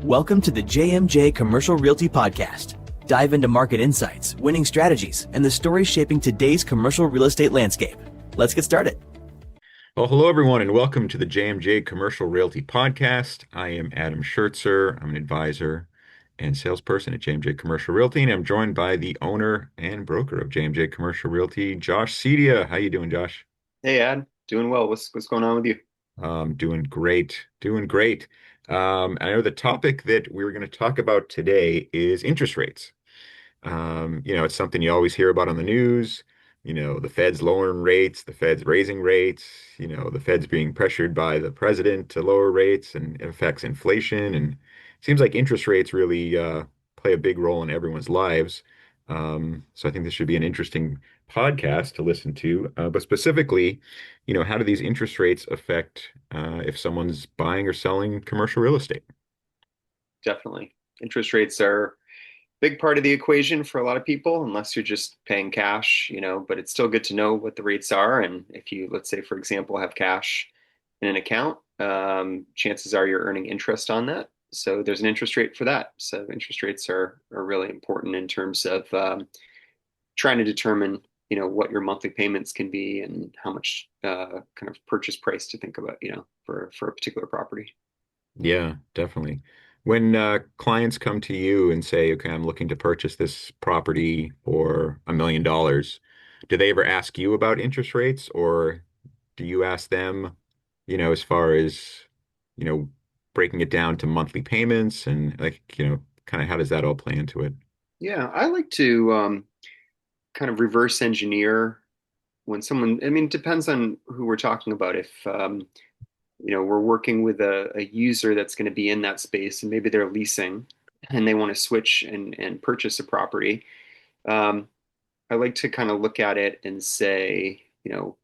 Welcome to the JMJ Commercial Realty Podcast. Dive into market insights, winning strategies, and the stories shaping today's commercial real estate landscape. Let's get started. Well, hello everyone, and welcome to the JMJ Commercial Realty Podcast. I am Adam Schertzer. I'm an advisor and salesperson at JMJ Commercial Realty, and I'm joined by the owner and broker of JMJ Commercial Realty, Josh Cedia. How you doing, Josh? Hey, Ad, doing well. What's going on with you? Doing great, doing great. I know the topic that we were going to talk about today is interest rates. It's something you always hear about on the news. The Fed's lowering rates, the Fed's raising rates, the Fed's being pressured by the president to lower rates, and it affects inflation. And it seems like interest rates really play a big role in everyone's lives. So I think this should be an interesting podcast to listen to. But specifically, how do these interest rates affect if someone's buying or selling commercial real estate? Definitely. Interest rates are a big part of the equation for a lot of people, unless you're just paying cash, but it's still good to know what the rates are. And if you, let's say, for example, have cash in an account, chances are you're earning interest on that. So there's an interest rate for that. So interest rates are really important in terms of trying to determine, what your monthly payments can be and how much kind of purchase price to think about, for a particular property. Yeah, definitely. When clients come to you and say, okay, I'm looking to purchase this property for $1 million, do they ever ask you about interest rates, or do you ask them, as far as, you know, breaking it down to monthly payments and like, kind of how does that all play into it? Yeah, I like to kind of reverse engineer when someone, I mean, it depends on who we're talking about. If, we're working with a user that's going to be in that space and maybe they're leasing and they want to switch and purchase a property, um, I like to kind of look at it and say, all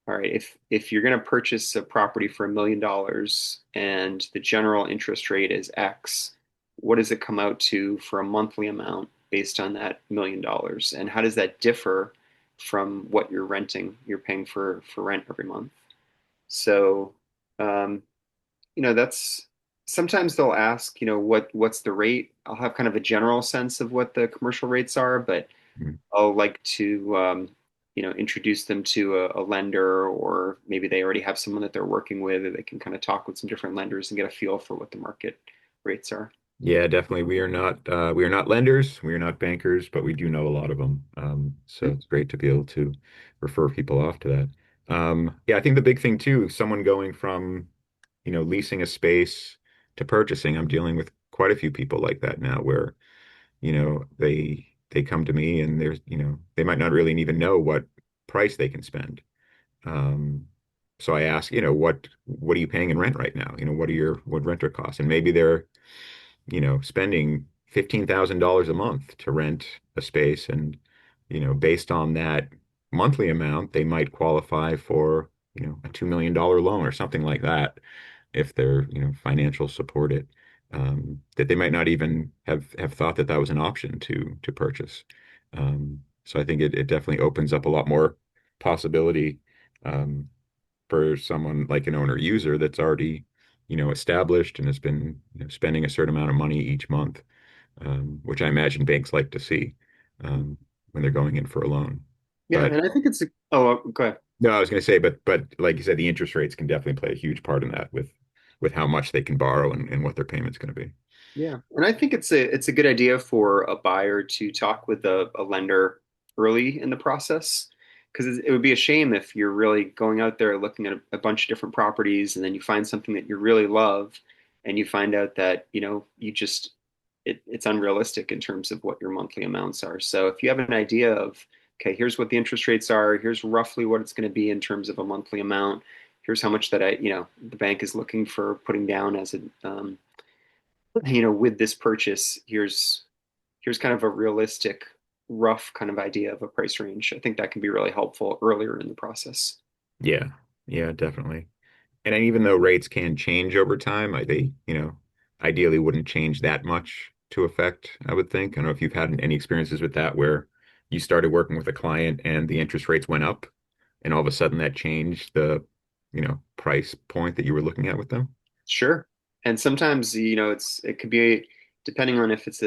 right, if you're going to purchase a property for $1 million and the general interest rate is X, what does it come out to for a monthly amount based on that $1 million? And how does that differ from what you're renting, you're paying for rent every month? So, um, that's sometimes they'll ask, what's the rate? I'll have kind of a general sense of what the commercial rates are, but Mhm. I'll like to, introduce them to a lender, or maybe they already have someone that they're working with, or they can kind of talk with some different lenders and get a feel for what the market rates are. Yeah, definitely. We are not lenders, we are not bankers, but we do know a lot of them. So it's great to be able to refer people off to that. Yeah, I think the big thing too, someone going from, leasing a space to purchasing, I'm dealing with quite a few people like that now where, they come to me and they might not really even know what price they can spend. Um, so I ask, what are you paying in rent right now? What renter costs? And maybe they're spending $15,000 a month to rent a space. And, based on that monthly amount, they might qualify for, a $2 million loan or something like that if they're, financial supported. That they might not even have thought that that was an option to purchase. So I think it definitely opens up a lot more possibility um, for someone like an owner user that's already, established and has been, spending a certain amount of money each month, which I imagine banks like to see when they're going in for a loan. Yeah, But and I think it's go ahead. no, I was going to say, but like you said, the interest rates can definitely play a huge part in that with how much they can borrow and what their payment's going to be. Yeah, and I think it's a good idea for a buyer to talk with a lender early in the process, because it would be a shame if you're really going out there looking at a bunch of different properties and then you find something that you really love and you find out that you just it's unrealistic in terms of what your monthly amounts are. So if you have an idea of, okay, here's what the interest rates are, here's roughly what it's going to be in terms of a monthly amount, here's how much that the bank is looking for putting down as a with this purchase, here's kind of a realistic, rough kind of idea of a price range. I think that can be really helpful earlier in the process. Yeah, yeah, definitely. And then even though rates can change over time, they, ideally wouldn't change that much to affect, I would think. I don't know if you've had any experiences with that where you started working with a client and the interest rates went up and all of a sudden that changed the, price point that you were looking at with them. Sure. And sometimes, it could be depending on if it's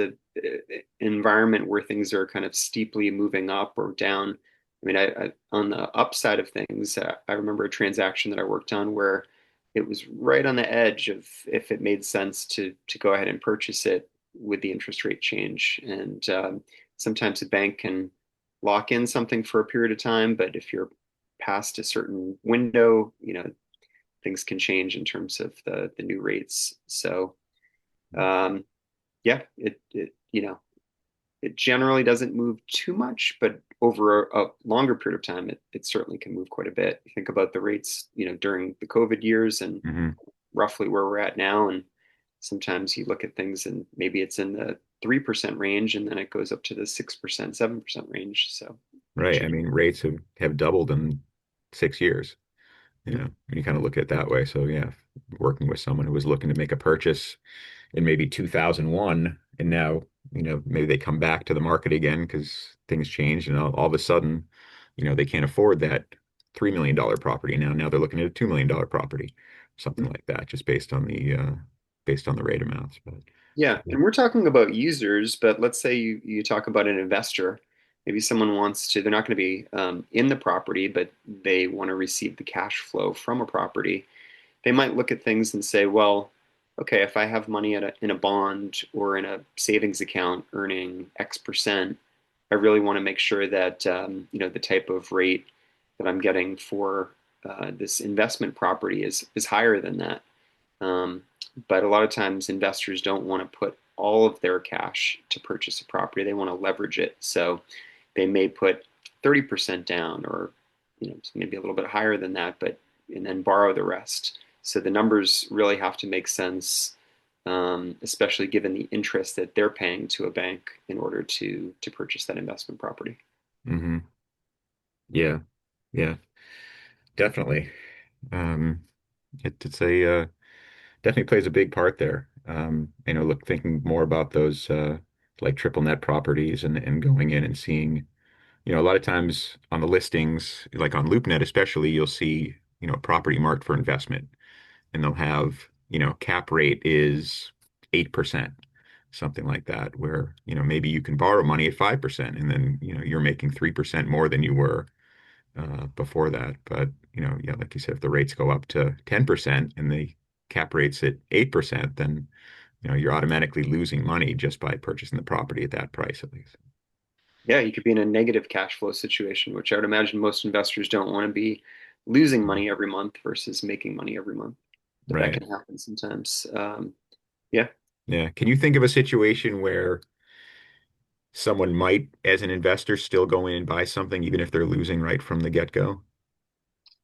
environment where things are kind of steeply moving up or down. I mean, on the upside of things, I remember a transaction that I worked on where it was right on the edge of if it made sense to go ahead and purchase it with the interest rate change. And sometimes a bank can lock in something for a period of time, but if you're past a certain window, things can change in terms of the new rates. So um, yeah, it generally doesn't move too much, but over a longer period of time, it certainly can move quite a bit. You think about the rates, during the COVID years and Hmm. roughly where we're at now, and sometimes you look at things and maybe it's in the 3% range, and then it goes up to the 6%, 7% range. So it Right. I changes. mean, rates have doubled in 6 years, when you kind of look at it that way. So yeah, working with someone who was looking to make a purchase in maybe 2001, and now, maybe they come back to the market again because things change, and all of a sudden, they can't afford that $3 million property now. Now they're looking at a $2 million property, something like that, just based on the rate amounts. But Yeah, and we're talking about users, but let's say you talk about an investor. Maybe someone wants to, they're not going to be in the property, but they want to receive the cash flow from a property. They might look at things and say, well, okay, if I have money in a bond or in a savings account earning X%, I really want to make sure that the type of rate that I'm getting for this investment property is higher than that. Um, but a lot of times investors don't want to put all of their cash to purchase a property. They want to leverage it. So they may put 30% down or maybe a little bit higher than that, but and then borrow the rest. So the numbers really have to make sense, especially given the interest that they're paying to a bank in order to purchase that investment property. hmm yeah, yeah, definitely. Um, it's a definitely plays a big part there. Look, thinking more about those like triple net properties and going in and seeing, a lot of times on the listings, like on LoopNet especially, you'll see, property marked for investment, and they'll have, cap rate is 8%, something like that, where, maybe you can borrow money at 5%, and then, you're making 3% more than you were before that. But, yeah, like you said, if the rates go up to 10% and the cap rate's at 8%, then, you're automatically losing money just by purchasing the property at that price, at least. Yeah, you could be in a negative cash flow situation, which I would imagine most investors don't want to be losing money every month versus making money every month. But that Right. can happen sometimes. Yeah. Yeah. Can you think of a situation where someone might, as an investor, still go in and buy something even if they're losing right from the get-go?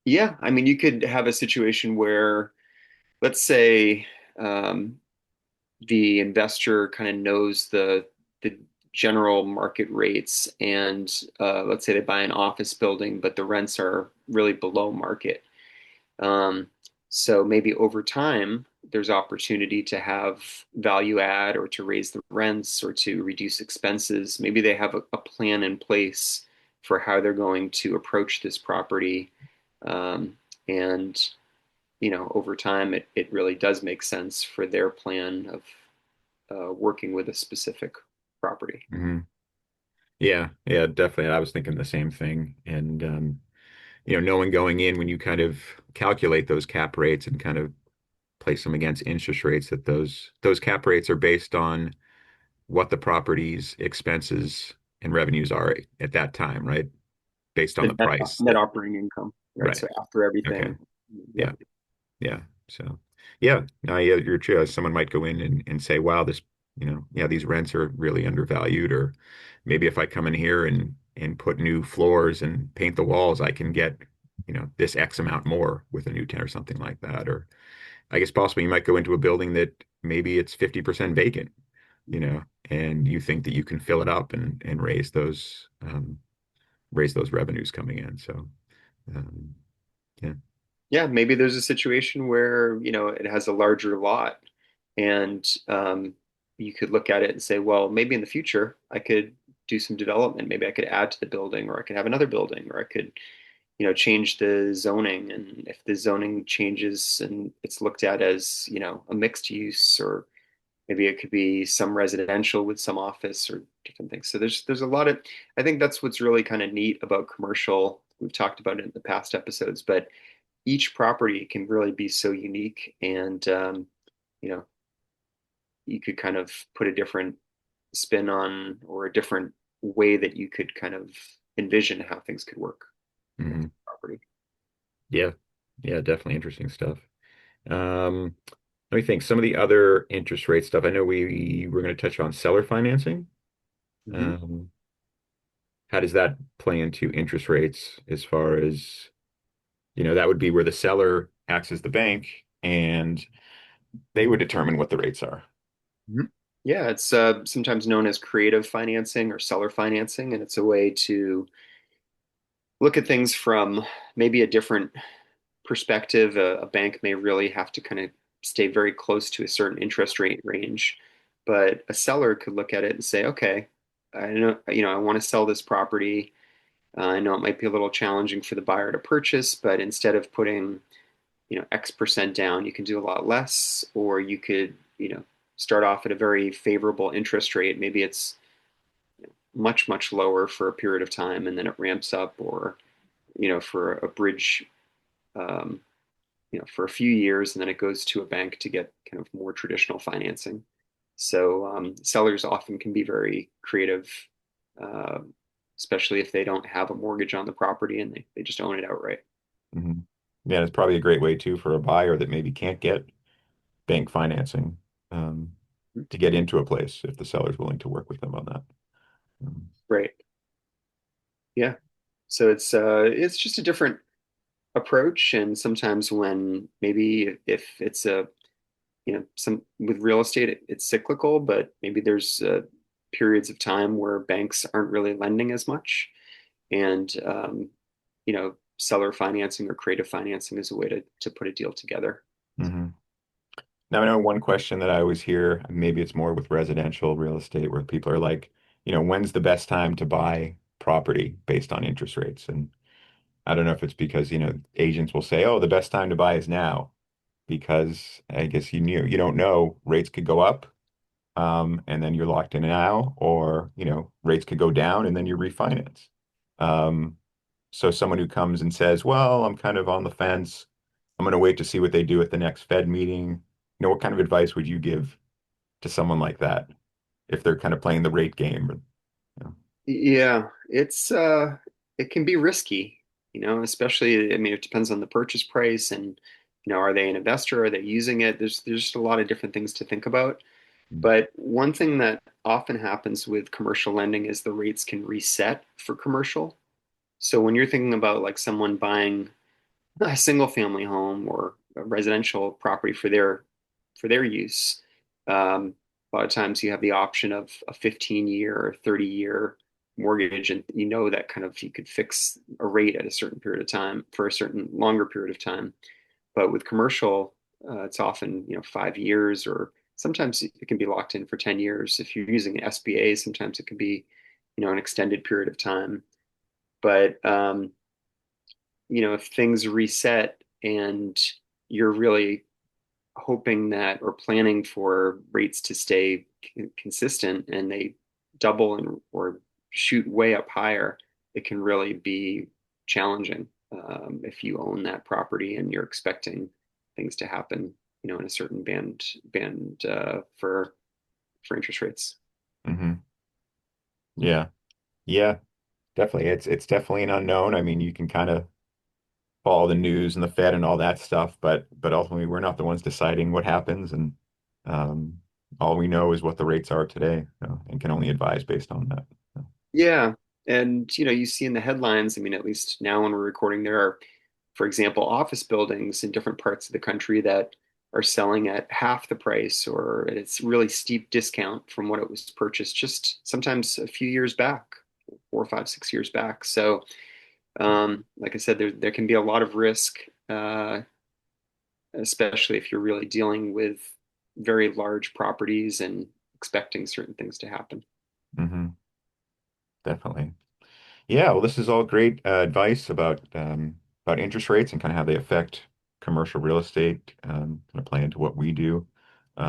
Yeah. I mean, you could have a situation where, let's say, um, the investor kind of knows the general market rates, and let's say they buy an office building, but the rents are really below market. Um, so maybe over time, there's opportunity to have value add or to raise the rents or to reduce expenses. Maybe they have a plan in place for how they're going to approach this property. And, over time, it really does make sense for their plan of working with a specific property. Hmm. Yeah, yeah, definitely. I was thinking the same thing. And knowing going in when you kind of calculate those cap rates and kind of place them against interest rates, that those cap rates are based on what the property's expenses and revenues are at that time, right? Based on The the price net that, operating income, right? right. So after Okay. everything, yeah. Yeah. Yeah. So, yeah, no, yeah, you're true. Someone might go in and say, wow, yeah, these rents are really undervalued. Or maybe if I come in here and put new floors and paint the walls, I can get, this X amount more with a new tenant or something like that. Or I guess possibly you might go into a building that maybe it's 50% vacant, and you think that you can fill it up and raise those revenues coming in. So, um, yeah. Yeah, maybe there's a situation where, it has a larger lot and you could look at it and say, well, maybe in the future I could do some development. Maybe I could add to the building or I could have another building or I could, change the zoning. And if the zoning changes and it's looked at as, a mixed use, or maybe it could be some residential with some office or different things. So there's a lot of, I think that's what's really kind of neat about commercial. We've talked about it in the past episodes, but each property can really be so unique, and you know, you could kind of put a different spin on, or a different way that you could kind of envision how things could work with Hmm. the property. Yeah. Yeah, definitely interesting stuff. Um, Let me think. Some of the other interest rate stuff. I know we were going to touch on seller financing. Hmm. Um, how does that play into interest rates as far as, that would be where the seller acts as the bank and they would determine what the rates are. Hmm. Yeah, it's sometimes known as creative financing or seller financing, and it's a way to look at things from maybe a different perspective. A bank may really have to kind of stay very close to a certain interest rate range, but a seller could look at it and say, okay, I know, I want to sell this property. I know it might be a little challenging for the buyer to purchase, but instead of putting, X% down, you can do a lot less, or you could, start off at a very favorable interest rate. Maybe it's much, much lower for a period of time, and then it ramps up, or, for a bridge, um, for a few years, and then it goes to a bank to get kind of more traditional financing. So sellers often can be very creative, uh, especially if they don't have a mortgage on the property and they just own it outright. Hmm. Yeah, it's probably a great way too for a buyer that maybe can't get bank financing um, to get into a place if the seller's willing to work with them on that. Um, Right. Yeah. So it's just a different approach, and sometimes when maybe if it's a some with real estate, it's cyclical, but maybe there's periods of time where banks aren't really lending as much, and seller financing or creative financing is a way to put a deal together. mhm. Now, I know one question that I always hear, maybe it's more with residential real estate, where people are like, when's the best time to buy property based on interest rates? And I don't know if it's because, agents will say, oh, the best time to buy is now, because I guess you don't know, rates could go up, and then you're locked in now, or, rates could go down and then you refinance. Um, so someone who comes and says, well, I'm kind of on the fence. I'm going to wait to see what they do at the next Fed meeting. What kind of advice would you give to someone like that if they're kind of playing the rate game? You know? Yeah, it can be risky, especially, I mean, it depends on the purchase price, and are they an investor? Are they using it? There's just a lot of different things to think about. But one thing that often happens with commercial lending is the rates can reset for commercial. So when you're thinking about like someone buying a single family home or a residential property for their use, a lot of times you have the option of a 15-year or 30-year mortgage, and that kind of you could fix a rate at a certain period of time for a certain longer period of time. But with commercial, it's often 5 years, or sometimes it can be locked in for 10 years. If you're using an SBA, sometimes it can be an extended period of time. But if things reset and you're really hoping that, or planning for rates to stay consistent, and they double and or shoot way up higher, it can really be challenging if you own that property and you're expecting things to happen, in a certain band for interest rates. Hmm. Yeah. Yeah, definitely. It's definitely an unknown. I mean, you can kind of follow the news and the Fed and all that stuff, but ultimately we're not the ones deciding what happens, and um, all we know is what the rates are today, and can only advise based on that. Yeah. And you see in the headlines, I mean, at least now when we're recording, there are, for example, office buildings in different parts of the country that are selling at half the price, or it's really steep discount from what it was purchased just sometimes a few years back, 4, 5, 6 years back. So, like I said, there can be a lot of risk, especially if you're really dealing with very large properties and expecting certain things to happen. Hmm. Definitely. Yeah, well, this is all great advice about interest rates and kind of how they affect commercial real estate, kind of play into what we do.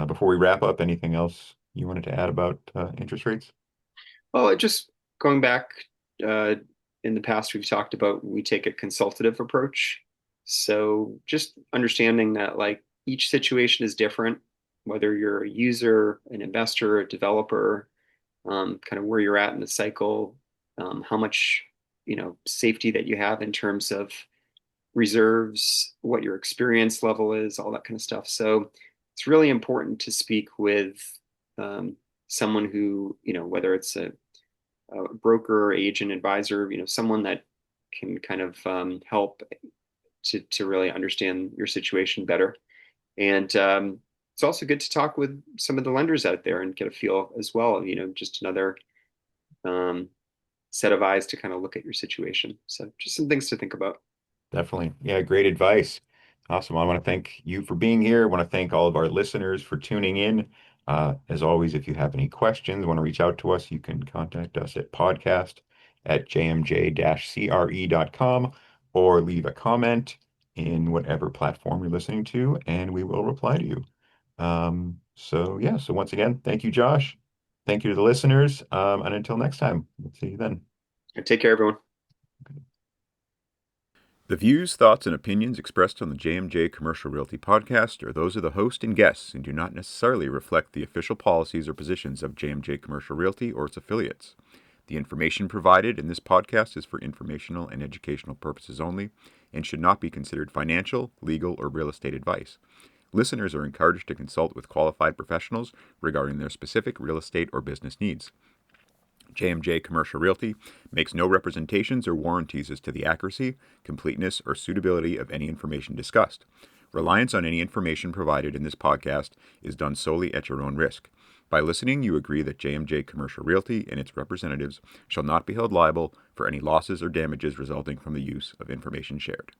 Before we wrap up, anything else you wanted to add about interest rates? Well, just going back uh, in the past, we've talked about we take a consultative approach. So just understanding that like each situation is different, whether you're a user, an investor, a developer, kind of where you're at in the cycle, how much, safety that you have in terms of reserves, what your experience level is, all that kind of stuff. So it's really important to speak with someone who, whether it's a broker, agent, advisor, someone that can kind of help to really understand your situation better. And it's also good to talk with some of the lenders out there and get a feel as well, just another um, set of eyes to kind of look at your situation. So just some things to think about. Definitely. Yeah, great advice. Awesome. I want to thank you for being here. I want to thank all of our listeners for tuning in. As always, if you have any questions, want to reach out to us, you can contact us at podcast@jmj-cre.com or leave a comment in whatever platform you're listening to, and we will reply to you. So once again, thank you, Josh. Thank you to the listeners. And until next time, we'll see you then. Take care, everyone. The views, thoughts, and opinions expressed on the JMJ Commercial Realty podcast are those of the host and guests and do not necessarily reflect the official policies or positions of JMJ Commercial Realty or its affiliates. The information provided in this podcast is for informational and educational purposes only and should not be considered financial, legal, or real estate advice. Listeners are encouraged to consult with qualified professionals regarding their specific real estate or business needs. JMJ Commercial Realty makes no representations or warranties as to the accuracy, completeness, or suitability of any information discussed. Reliance on any information provided in this podcast is done solely at your own risk. By listening, you agree that JMJ Commercial Realty and its representatives shall not be held liable for any losses or damages resulting from the use of information shared.